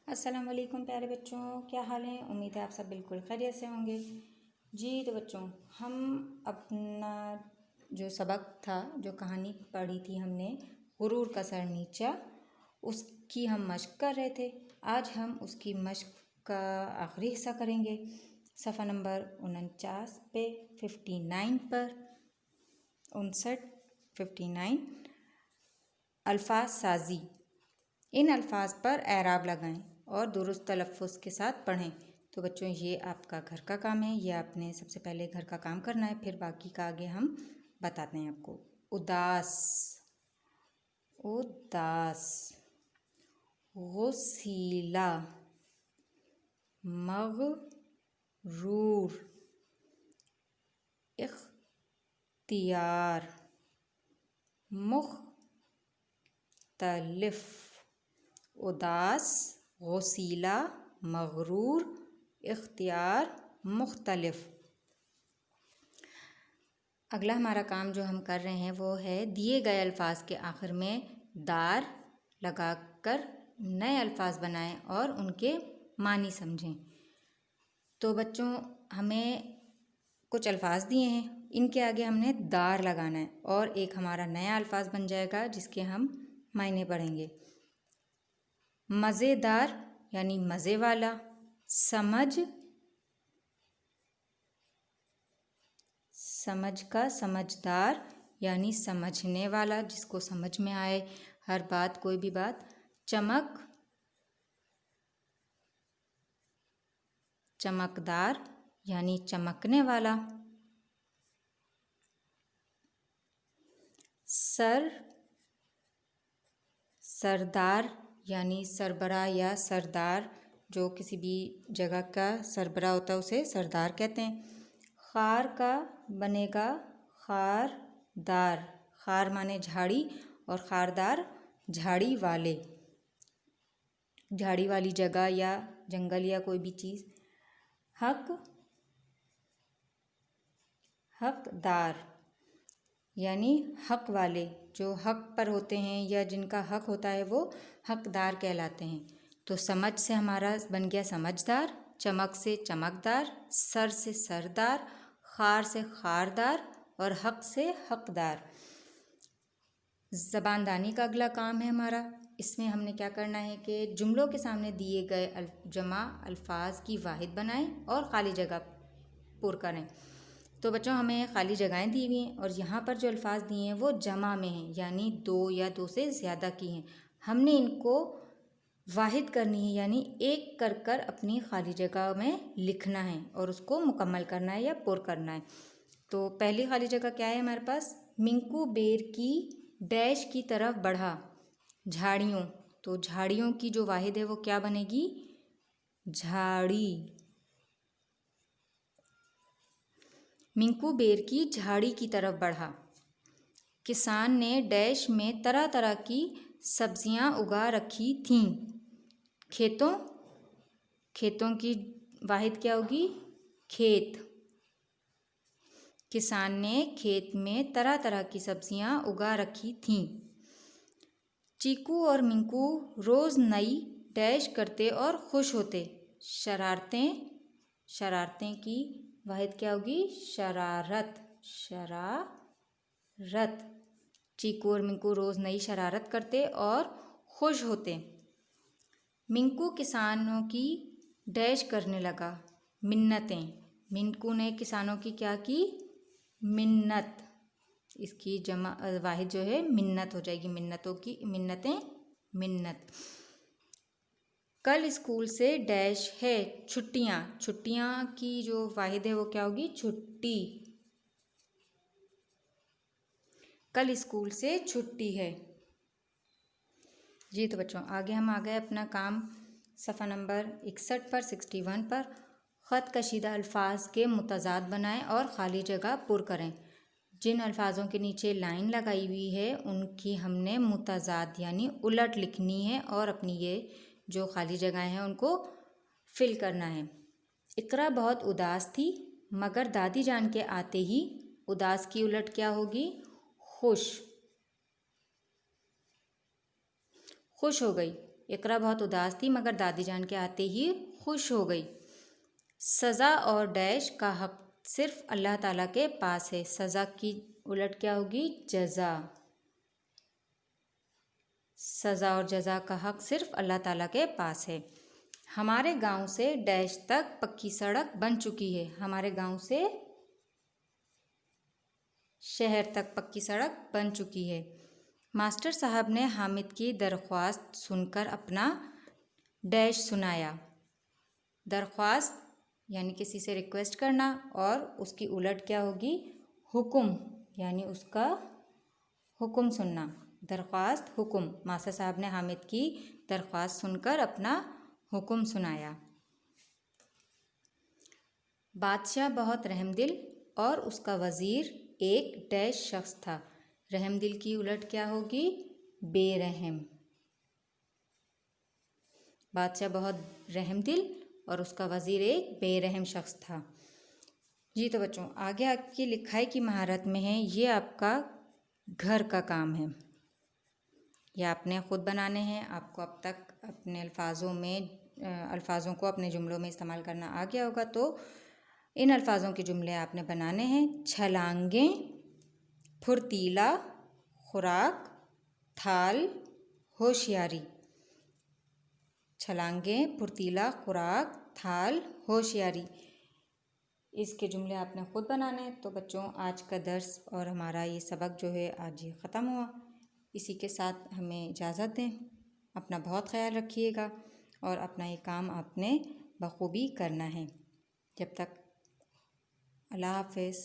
अस्सलाम वालेकुम प्यारे बच्चों, क्या हाल है। उम्मीद है आप सब बिल्कुल खैरियत से होंगे। जी तो बच्चों, हम अपना जो सबक था, जो कहानी पढ़ी थी हमने, गुरूर का सर नीचा, उसकी हम मश्क कर रहे थे। आज हम उसकी मश्क का आखिरी हिस्सा करेंगे। सफ़ा नंबर 49 पे 59 पर 59 अल्फाज साजी। इन अल्फाज पर एराब लगाएं और दुरुस्त तलफ़्फ़ुज़ के साथ पढ़ें। तो बच्चों, ये आपका घर का काम है। ये आपने सबसे पहले घर का काम करना है, फिर बाकी का आगे हम बताते हैं आपको। उदास, उदास। गुस्सीला, मग़रूर। इख्तियार, मुख्तलिफ। उदास, गुस्सीला, मग़रूर, इख्तियार, मुख्तलिफ। अगला हमारा काम जो हम कर रहे हैं वो है दिए गए अल्फाज के आखिर में दार लगाकर नए अल्फाज बनाएं और उनके मानी समझें। तो बच्चों, हमें कुछ अल्फाज दिए हैं, इनके आगे हमने दार लगाना है और एक हमारा नया अल्फाज बन जाएगा जिसके हम मायने पढ़ेंगे। मज़ेदार यानी मज़े वाला। समझ, समझ का समझदार यानी समझने वाला, जिसको समझ में आए हर बात, कोई भी बात। चमक, चमकदार यानी चमकने वाला। सर, सरदार यानी सरबराह या सरदार, जो किसी भी जगह का सरबराह होता है उसे सरदार कहते हैं। खार का बनेगा खारदार। खार माने झाड़ी और खारदार झाड़ी वाले, झाड़ी वाली जगह या जंगल या कोई भी चीज़। हक, हकदार यानी हक वाले, जो हक पर होते हैं या जिनका हक होता है वो हकदार कहलाते हैं। तो समझ से हमारा बन गया समझदार, चमक से चमकदार, सर से सरदार, खार से खारदार और हक से हकदार। ज़बानदानी का अगला काम है हमारा। इसमें हमने क्या करना है कि जुमलों के सामने दिए गए जमा अल्फाज की वाहिद बनाएं और ख़ाली जगह पुर करें। तो बच्चों, हमें ख़ाली जगहें दी हुई हैं और यहाँ पर जो अल्फाज दिए हैं वो जमा में हैं, यानी दो या दो से ज़्यादा की हैं। हमने इनको वाहिद करनी है, यानी एक कर कर अपनी ख़ाली जगह में लिखना है और उसको मुकम्मल करना है या पुर करना है। तो पहली ख़ाली जगह क्या है हमारे पास? मिंकू बेर की डैश की तरफ बढ़ा। झाड़ियों, तो झाड़ियों की जो वाहिद है वो क्या बनेगी? झाड़ी। मिंकू बेर की झाड़ी की तरफ बढ़ा। किसान ने डैश में तरह तरह की सब्जियां उगा रखी थीं। खेतों, खेतों की वाहिद क्या होगी? खेत। किसान ने खेत में तरह तरह की सब्जियां उगा रखी थीं। चीकू और मिंकू रोज़ नई डैश करते और खुश होते। शरारतें, शरारतें की वाहिद क्या होगी? शरारत, शरारत। चीकू और मिंकू रोज़ नई शरारत करते और खुश होते। मिंकू किसानों की डैश करने लगा। मिन्नतें, मिंकू ने किसानों की क्या की? मिन्नत। इसकी जमा वाहिद जो है मिन्नत हो जाएगी। मिन्नतों की, मिन्नतें, मिन्नत। कल स्कूल से डैश है छुट्टियाँ। छुट्टियाँ की जो वाहिद है वो क्या होगी? छुट्टी। कल स्कूल से छुट्टी है। जी तो बच्चों, आगे हम आ गए अपना काम सफ़ा नंबर 61 पर 61 पर। ख़त कशीदा अल्फाज के मुतज़ाद बनाएं और ख़ाली जगह पुर करें। जिन अल्फाजों के नीचे लाइन लगाई हुई है उनकी हमने मुतज़ाद यानी उलट लिखनी है और अपनी ये जो ख़ाली जगह हैं उनको फिल करना है। इकरा बहुत उदास थी मगर दादी जान के आते ही उदास की उलट क्या होगी? खुश, खुश हो गई। इकरा बहुत उदास थी मगर दादी जान के आते ही खुश हो गई। सज़ा और डैश का हक सिर्फ अल्लाह ताला के पास है। सज़ा की उलट क्या होगी? जज़ा। सज़ा और जज़ा का हक सिर्फ अल्लाह ताला के पास है। हमारे गांव से डैश तक पक्की सड़क बन चुकी है। हमारे गांव से शहर तक पक्की सड़क बन चुकी है। मास्टर साहब ने हामिद की दरख्वास्त सुनकर अपना डैश सुनाया। दरख्वास्त यानी किसी से रिक्वेस्ट करना और उसकी उलट क्या होगी? हुक्म, यानी उसका हुक्म सुनना। दरख्वास्त, हुक्म। मास्टर साहब ने हामिद की दरख्वास्त सुनकर अपना हुक्म सुनाया। बादशाह बहुत रहमदिल और उसका वज़ीर एक डैश शख्स था। रहमदिल की उलट क्या होगी? बेरहम। बादशाह बहुत रहमदिल और उसका वज़ीर एक बेरहम शख्स था। जी तो बच्चों, आगे आपकी लिखाई की महारत में है, ये आपका घर का काम है। ये आपने ख़ुद बनाने हैं। आपको अब तक अपने अल्फाजों को अपने जुमलों में इस्तेमाल करना आ गया होगा। तो इन अल्फाजों के जुमले आपने बनाने हैं। छलांगें, फुर्तीला, खुराक, थाल, होशियारी। छलांगें, फुर्तीला, खुराक, थाल, होशियारी, इसके जुमले आपने ख़ुद बनाने हैं। तो बच्चों, आज का दर्स और हमारा ये सबक जो है आज ये ख़त्म हुआ। इसी के साथ हमें इजाज़त दें। अपना बहुत ख्याल रखिएगा और अपना ये काम आपने बखूबी करना है। जब तक, अल्लाह हाफ़िज़।